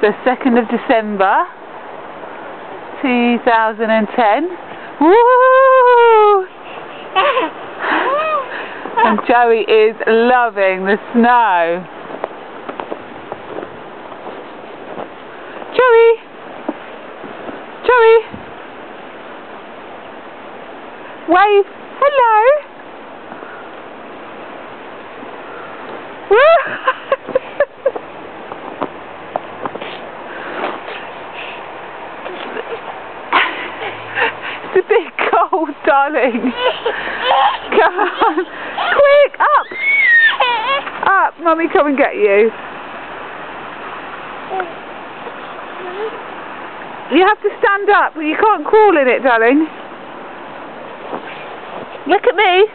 the 2nd of December 2010. Woo! And Joey is loving the snow. Joey! Joey! Wave! Hello! It's a bit cold, darling. Come on. Quick, up. Up, Mummy, come and get you. You have to stand up. You can't crawl in it, darling. Look at me.